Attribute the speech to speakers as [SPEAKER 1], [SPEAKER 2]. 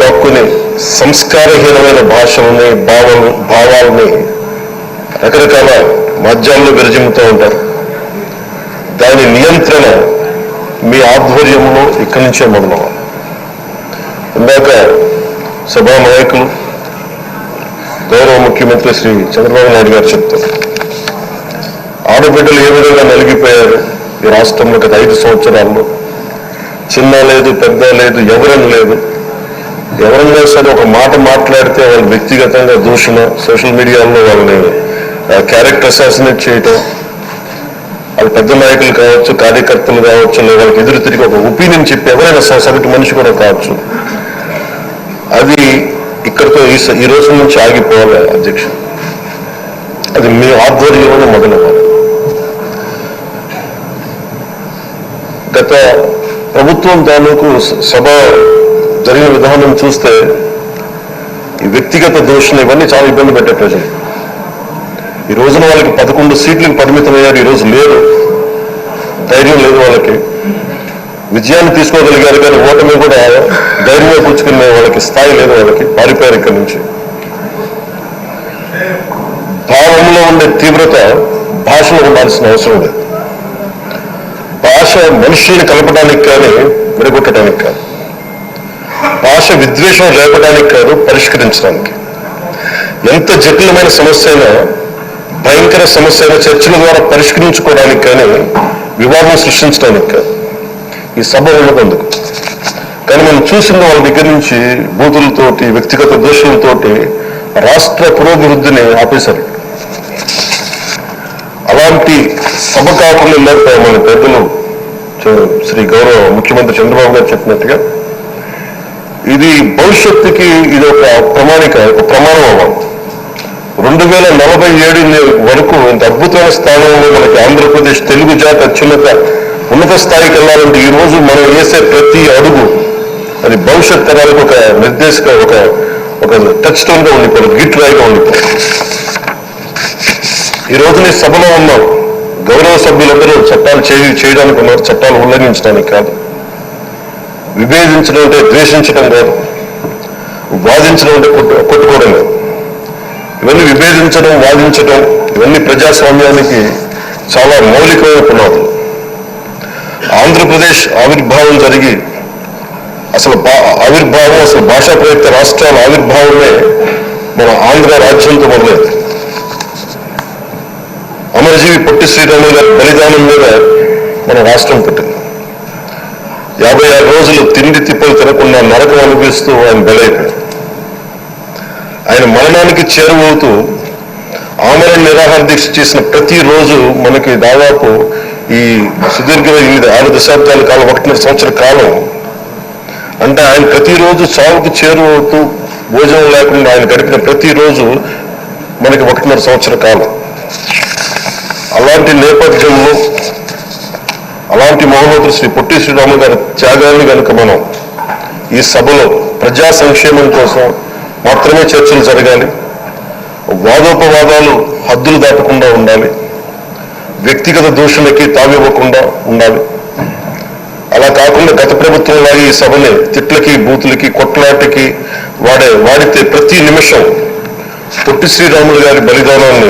[SPEAKER 1] దాక్కుని సంస్కారహీనమైన భాషల్ని భావాలని రకరకాల మాధ్యమాల్లో విరజిమ్ముతూ ఉంటారు. దాని నియంత్రణ మీ ఆధ్వర్యంలో ఇక్కడి నుంచే మొదలవ్వాలి. ఇందాక సభా నాయకులు గౌరవ ముఖ్యమంత్రి శ్రీ చంద్రబాబు నాయుడు గారు చెప్తారు, ఆడబిడ్డలు ఏ విధంగా నలిగిపోయారు ఈ రాష్ట్రంలో గత 5 సంవత్సరాల్లో. చిన్న లేదు, పెద్ద లేదు, ఎవరని లేదు. ఎవరన్నా సరే ఒక మాట మాట్లాడితే వాళ్ళు వ్యక్తిగతంగా దూషణ, సోషల్ మీడియాలో వాళ్ళని క్యారెక్టర్ అసాసినేట్ చేయటం, వాళ్ళు పెద్ద నాయకులు కావచ్చు, కార్యకర్తలు కావచ్చు, లేదా వాళ్ళకి ఎదురు తిరిగి ఒక ఒపీనియన్ చెప్పి ఎవరైనా సగటు మనిషి కూడా కావచ్చు. అది ఇక్కడితో ఈ రోజు నుంచి ఆగిపోవాలి అధ్యక్ష. అది మీ ఆధ్వర్యంలో మొదలవ్వాలి. గత ప్రభుత్వం తాలూకు సభ జరిగిన విధానం చూస్తే ఈ వ్యక్తిగత దోషణ ఇవన్నీ చాలా ఇబ్బంది పెట్టే ప్రజలు. ఈ రోజున వాళ్ళకి 11 సీట్లకు పరిమితమయ్యారు. ఈరోజు లేదు, ధైర్యం లేదు వాళ్ళకి. విజయాన్ని తీసుకోగలిగారు కానీ ఓటమి కూడా ధైర్యంగా పుచ్చుకునే వాళ్ళకి స్థాయి లేదు. వాళ్ళకి పారిపోయారు ఇక్కడి నుంచి. భావంలో ఉండే తీవ్రత భాషలో ఉండాల్సిన అవసరం లేదు. భాష మనుషుల్ని కలపడానికి కానీ విడగొట్టడానికి కాదు. భాష విద్వేషం రేపడానికి కాదు, పరిష్కరించడానికి. ఎంత జటిలమైన సమస్య అయినా, భయంకర సమస్య అయినా చర్చల ద్వారా పరిష్కరించుకోవడానికి కానీ వివాదం సృష్టించడానికి కాదు. ఈ సభ ఉన్నదందుకు. కానీ మనం చూసిన వాళ్ళ దగ్గర నుంచి బూతులతోటి, వ్యక్తిగత దోషులతోటి రాష్ట్ర పురోభివృద్ధిని ఆపేశారు. అలాంటి సభ కాకుండా లేకపోతే మన పెద్దలు శ్రీ గౌరవ ముఖ్యమంత్రి చంద్రబాబు గారు చెప్పినట్టుగా ఇది భవిష్యత్తుకి ఇది ఒక ప్రమాణం అవ్వాలి. 2047 వరకు ఇంత అద్భుతమైన స్థానంలో మనకి ఆంధ్రప్రదేశ్ తెలుగు జాతి ఉన్నత స్థాయికి వెళ్ళాలంటే ఈ రోజు మనం వేసే ప్రతి అడుగు అది భవిష్యత్ తరాలకు ఒక నిర్దేశక ఒక టచ్ స్టోన్ గా ఉండిపోయింది, గిట్ రాయిగా ఉండిపోయింది. ఈ రోజు నీ సభలో ఉన్నాం, గౌరవ సభ్యులందరూ చట్టాలు చేయడానికి ఉన్నారు, చట్టాలు ఉల్లంఘించడానికి కాదు. విభేదించడం అంటే ద్వేషించడం కాదు, వాదించడం అంటే కొట్టుకోవడం కాదు. ఇవన్నీ విభేదించడం, వాదించడం ఇవన్నీ ప్రజాస్వామ్యానికి చాలా మౌలికమైన పునాదులు. ఆంధ్రప్రదేశ్ ఆవిర్భావం జరిగి అసలు భాషా ప్రయుక్త రాష్ట్రాల ఆవిర్భావమే మన ఆంధ్ర రాజ్యంతో మొదలైంది. అమరజీవి పొట్టి శ్రీరాములు గారి బలిదానం మీద మన రాష్ట్రం పుట్టింది. 56 రోజులు తిండి తిప్పలు తినకుండా నరకం అనిపిస్తూ ఆయన బలైపోయారు. ఆయన మరణానికి చేరువవుతూ ఆమరణ నిరాహార దీక్ష చేసిన ప్రతిరోజు మనకి దాదాపు ఈ సుదీర్ఘమైన 6 దశాబ్దాల కాలం, 1.5 సంవత్సర కాలం అంటే ఆయన ప్రతిరోజు చావుకు చేరువవుతూ భోజనం లేకుండా ఆయన గడిపిన ప్రతిరోజు మనకి 1.5 సంవత్సర కాలం. అలాంటి నేపథ్యంలో అలాంటి మహోన్నతుడు శ్రీ పొట్టి శ్రీరాములు గారి త్యాగాన్ని కనుక మనం ఈ సభలో ప్రజా సంక్షేమం కోసం మాత్రమే చర్చలు జరగాలి. వాదోపవాదాలు హద్దులు దాటకుండా ఉండాలి. వ్యక్తిగత దూషణకి తావివ్వకుండా ఉండాలి. అలా కాకుండా గత ప్రభుత్వంలాగా ఈ సభని తిట్లకి, బూతులకి, కొట్లాటకి వాడితే ప్రతి నిమిషం పొట్టి శ్రీరాములు గారి బలిదానాన్ని